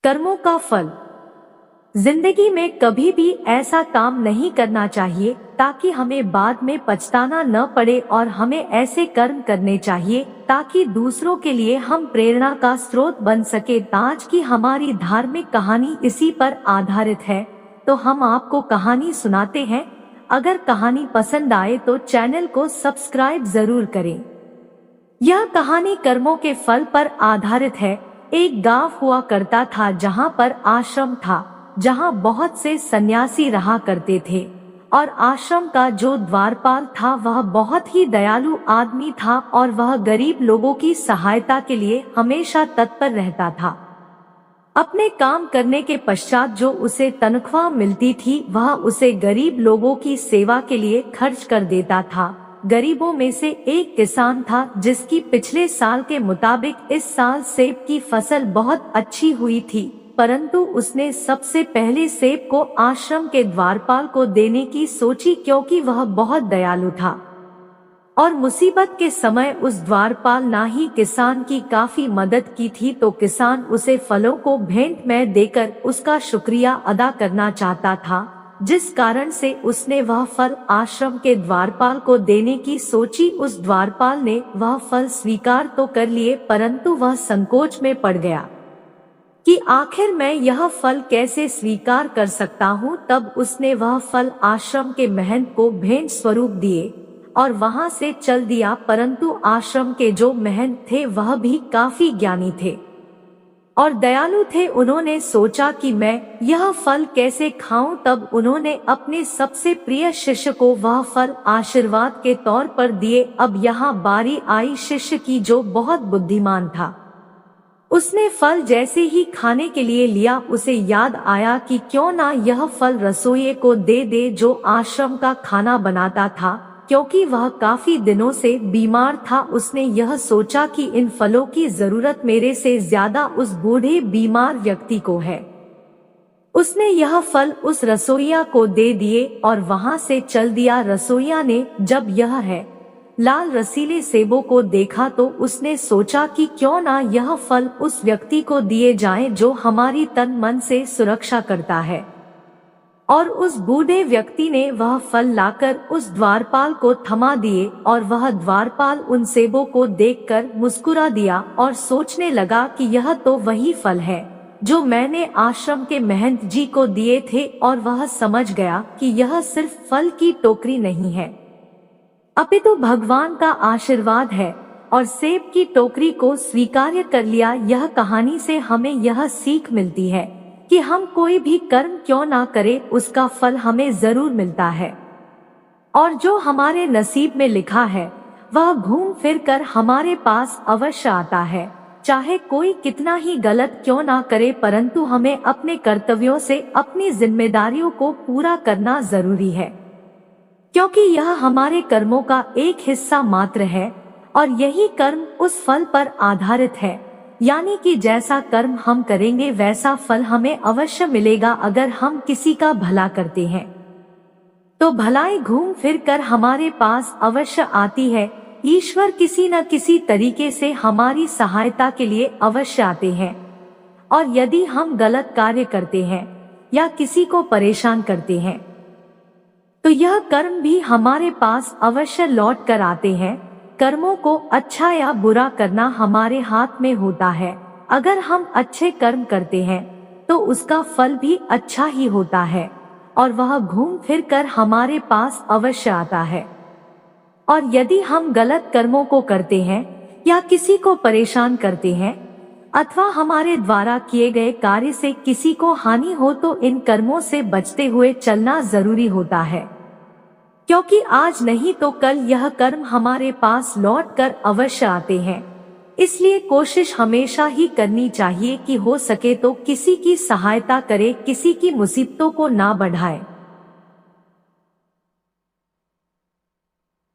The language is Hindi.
कर्मों का फल। जिंदगी में कभी भी ऐसा काम नहीं करना चाहिए ताकि हमें बाद में पछताना न पड़े, और हमें ऐसे कर्म करने चाहिए ताकि दूसरों के लिए हम प्रेरणा का स्रोत बन सके। आज की हमारी धार्मिक कहानी इसी पर आधारित है, तो हम आपको कहानी सुनाते हैं। अगर कहानी पसंद आए तो चैनल को सब्सक्राइब जरूर करें। यह कहानी कर्मों के फल पर आधारित है। एक गांव हुआ करता था जहां पर आश्रम था, जहां बहुत से सन्यासी रहा करते थे, और आश्रम का जो द्वारपाल था वह बहुत ही दयालु आदमी था, और वह गरीब लोगों की सहायता के लिए हमेशा तत्पर रहता था। अपने काम करने के पश्चात जो उसे तनख्वाह मिलती थी वह उसे गरीब लोगों की सेवा के लिए खर्च कर देता था। गरीबों में से एक किसान था जिसकी पिछले साल के मुताबिक इस साल सेब की फसल बहुत अच्छी हुई थी, परंतु उसने सबसे पहले सेब को आश्रम के द्वारपाल को देने की सोची, क्योंकि वह बहुत दयालु था। और मुसीबत के समय उस द्वारपाल ना ही किसान की काफी मदद की थी, तो किसान उसे फलों को भेंट में देकर उसका शुक्रिया अदा करना चाहता था, जिस कारण से उसने वह फल आश्रम के द्वारपाल को देने की सोची। उस द्वारपाल ने वह फल स्वीकार तो कर लिए, परंतु वह संकोच में पड़ गया कि आखिर मैं यह फल कैसे स्वीकार कर सकता हूँ। तब उसने वह फल आश्रम के महंत को भेंट स्वरूप दिए और वहां से चल दिया। परंतु आश्रम के जो महंत थे वह भी काफी ज्ञानी थे और दयालु थे। उन्होंने सोचा कि मैं यह फल कैसे खाऊं। तब उन्होंने अपने सबसे प्रिय शिष्य को वह फल आशीर्वाद के तौर पर दिए। अब यहाँ बारी आई शिष्य की, जो बहुत बुद्धिमान था। उसने फल जैसे ही खाने के लिए लिया, उसे याद आया कि क्यों ना यह फल रसोइये को दे दे जो आश्रम का खाना बनाता था, क्योंकि वह काफी दिनों से बीमार था। उसने यह सोचा कि इन फलों की जरूरत मेरे से ज्यादा उस बूढ़े बीमार व्यक्ति को है। उसने यह फल उस रसोइया को दे दिए और वहां से चल दिया। रसोइया ने जब यह लाल रसीले सेबों को देखा तो उसने सोचा कि क्यों ना यह फल उस व्यक्ति को दिए जाएं जो हमारी तन मन से सुरक्षा करता है। और उस बूढ़े व्यक्ति ने वह फल लाकर उस द्वारपाल को थमा दिए, और वह द्वारपाल उन सेबों को देखकर मुस्कुरा दिया और सोचने लगा कि यह तो वही फल है जो मैंने आश्रम के महंत जी को दिए थे। और वह समझ गया कि यह सिर्फ फल की टोकरी नहीं है, अपितु भगवान का आशीर्वाद है, और सेब की टोकरी को स्वीकार कर लिया। यह कहानी से हमें यह सीख मिलती है कि हम कोई भी कर्म क्यों ना करें, उसका फल हमें जरूर मिलता है, और जो हमारे नसीब में लिखा है वह घूम फिर कर हमारे पास अवश्य आता है। चाहे कोई कितना ही गलत क्यों ना करे, परंतु हमें अपने कर्तव्यों से अपनी जिम्मेदारियों को पूरा करना जरूरी है, क्योंकि यह हमारे कर्मों का एक हिस्सा मात्र है, और यही कर्म उस फल पर आधारित है। यानी कि जैसा कर्म हम करेंगे वैसा फल हमें अवश्य मिलेगा। अगर हम किसी का भला करते हैं तो भलाई घूम फिर कर हमारे पास अवश्य आती है। ईश्वर किसी न किसी तरीके से हमारी सहायता के लिए अवश्य आते हैं, और यदि हम गलत कार्य करते हैं या किसी को परेशान करते हैं तो यह कर्म भी हमारे पास अवश्य लौट कर आते हैं। कर्मों को अच्छा या बुरा करना हमारे हाथ में होता है। अगर हम अच्छे कर्म करते हैं तो उसका फल भी अच्छा ही होता है, और वह घूम फिर कर हमारे पास अवश्य आता है। और यदि हम गलत कर्मों को करते हैं या किसी को परेशान करते हैं, अथवा हमारे द्वारा किए गए कार्य से किसी को हानि हो, तो इन कर्मों से बचते हुए चलना जरूरी होता है, क्योंकि आज नहीं तो कल यह कर्म हमारे पास लौट कर अवश्य आते हैं। इसलिए कोशिश हमेशा ही करनी चाहिए कि हो सके तो किसी की सहायता करे, किसी की मुसीबतों को ना बढ़ाए।